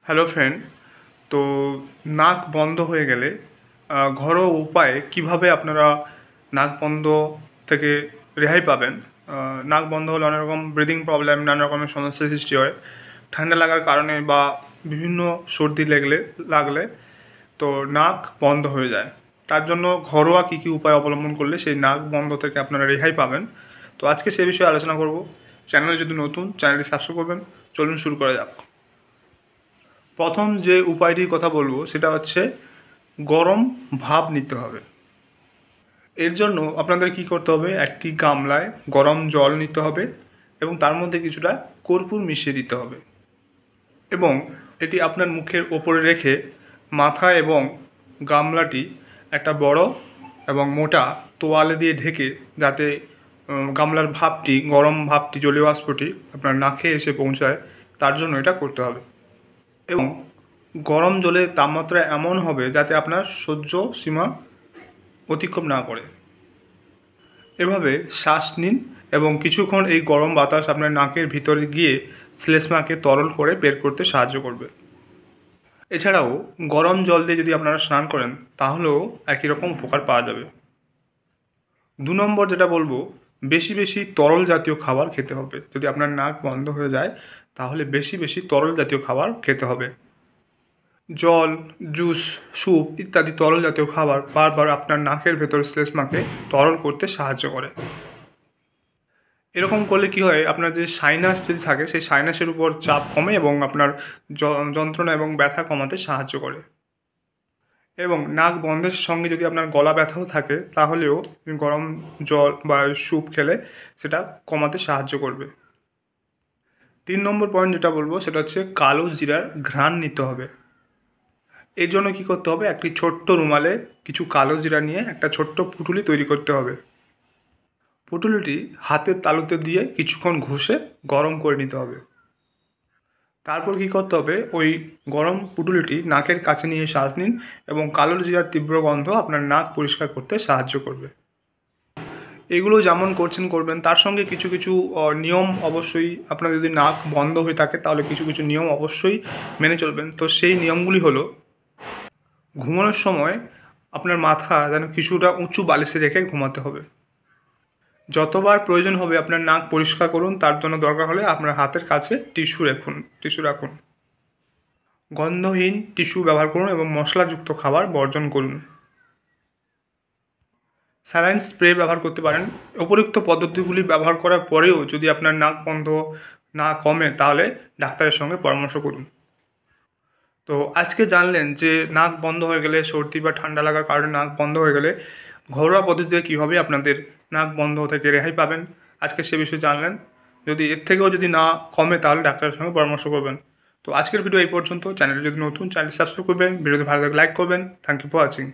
Hello friend. তো নাক বন্ধ হয়ে গেলে ঘরোয়া উপায়ে কিভাবে আপনারা নাক বন্ধ থেকে রেহাই পাবেন। নাক বন্ধ হলে অনেক রকম ব্রিদিং প্রবলেম, নানা রকমের সমস্যার সৃষ্টি হয় ঠান্ডা লাগার কারণে বা বিভিন্ন সর্দি লাগলে তো নাক বন্ধ হয়ে যায়। তার জন্য ঘরোয়া কী কী উপায় অবলম্বন করলে সেই নাক বন্ধ থেকে আপনারা রেহাই পাবেন। তো আজকে সে বিষয়ে আলোচনা করব। চ্যানেলে যদি নতুন, চ্যানেলটি সাবস্ক্রাইব করবেন। চলুন শুরু করা যাক। প্রথম যে উপায়টির কথা বলবো সেটা হচ্ছে গরম ভাপ নিতে হবে। এর জন্য আপনাদের কি করতে হবে, একটি গামলায় গরম জল নিতে হবে এবং তার মধ্যে কিছুটা কর্পূর মিশিয়ে দিতে হবে এবং এটি আপনার মুখের ওপরে রেখে মাথা এবং গামলাটি একটা বড় এবং মোটা তোয়ালে দিয়ে ঢেকে, যাতে গামলার ভাপটি, গরম ভাপটি, জলীয় বাষ্পটি আপনার নাকে এসে পৌঁছায়, তার জন্য এটা করতে হবে। এবং গরম জলের তাপমাত্রা এমন হবে যাতে আপনার সহ্য সীমা অতিক্রম না করে। এভাবে শ্বাস নিন এবং কিছুক্ষণ এই গরম বাতাস আপনার নাকের ভিতরে গিয়ে শ্লেষ্মাকে তরল করে বের করতে সাহায্য করবে। এছাড়াও গরম জল দিয়ে যদি আপনারা স্নান করেন তাহলেও একই রকম উপকার পাওয়া যাবে। 2 নম্বর যেটা বলবো, বেশি বেশি তরল জাতীয় খাবার খেতে হবে। যদি আপনার নাক বন্ধ হয়ে যায় তাহলে বেশি বেশি তরল জাতীয় খাবার খেতে হবে। জল, জুস, স্যুপ ইত্যাদি তরল জাতীয় খাবার বারবার আপনার নাকের ভেতর শ্লেষ্মাকে তরল করতে সাহায্য করে। এরকম করলে কি হয়, আপনার যে সাইনাস যদি থাকে সেই সাইনাসের উপর চাপ কমে এবং আপনার যন্ত্রণা এবং ব্যথা কমাতে সাহায্য করে। এবং নাক বন্ধের সঙ্গে যদি আপনার গলা ব্যথাও থাকে তাহলেও গরম জল বা স্যুপ খেলে সেটা কমাতে সাহায্য করবে। 3 নম্বর পয়েন্ট যেটা বলবো সেটা হচ্ছে কালো জিরার ঘ্রাণ নিতে হবে। এর জন্য কী করতে হবে, একটি ছোট্ট রুমালে কিছু কালো জিরা নিয়ে একটা ছোট্ট পুঁটুলি তৈরি করতে হবে। পুঁটুলিটি হাতের তালুতে দিয়ে কিছুক্ষণ ঘষে গরম করে নিতে হবে। তারপর কী করতে হবে, ওই গরম পুঁটুলিটি নাকের কাছে নিয়ে শ্বাস নিন এবং কালো জিরার তীব্র গন্ধ আপনার নাক পরিষ্কার করতে সাহায্য করবে। এগুলো যেমন করবেন, তার সঙ্গে কিছু কিছু নিয়ম অবশ্যই, আপনার যদি নাক বন্ধ হয়ে থাকে তাহলে কিছু কিছু নিয়ম অবশ্যই মেনে চলবেন। তো সেই নিয়মগুলি হলো, ঘুমানোর সময় আপনার মাথা যেন কিছুটা উঁচু বালিশে রেখে ঘুমাতে হবে। যতবার প্রয়োজন হবে আপনার নাক পরিষ্কার করুন, তার জন্য দরকার হলে আপনার হাতের কাছে টিস্যু রাখুন। গন্ধহীন টিস্যু ব্যবহার করুন এবং মশলাযুক্ত খাবার বর্জন করুন। স্যালাইন স্প্রে ব্যবহার করতে পারেন। উপরোক্ত পদ্ধতিগুলি ব্যবহার করার পরেও যদি আপনার নাক বন্ধ না কমে তাহলে ডাক্তারের সঙ্গে পরামর্শ করুন। তো আজকে জানলেন যে নাক বন্ধ হয়ে গেলে, সর্দি বা ঠান্ডা লাগার কারণে নাক বন্ধ হয়ে গেলে ঘরোয়া পদ্ধতিতে কীভাবে আপনাদের নাক বন্ধ থেকে রেহাই পাবেন। আজকে সে বিষয়ে জানলেন। যদি এর থেকেও যদি না কমে তাহলে ডাক্তারের সঙ্গে পরামর্শ করবেন। তো আজকের ভিডিও এই পর্যন্ত। চ্যানেলে যদি নতুন, চ্যানেলটি সাবস্ক্রাইব করবেন। ভিডিওতে ভালো লাগলে লাইক করবেন। Thank you for watching.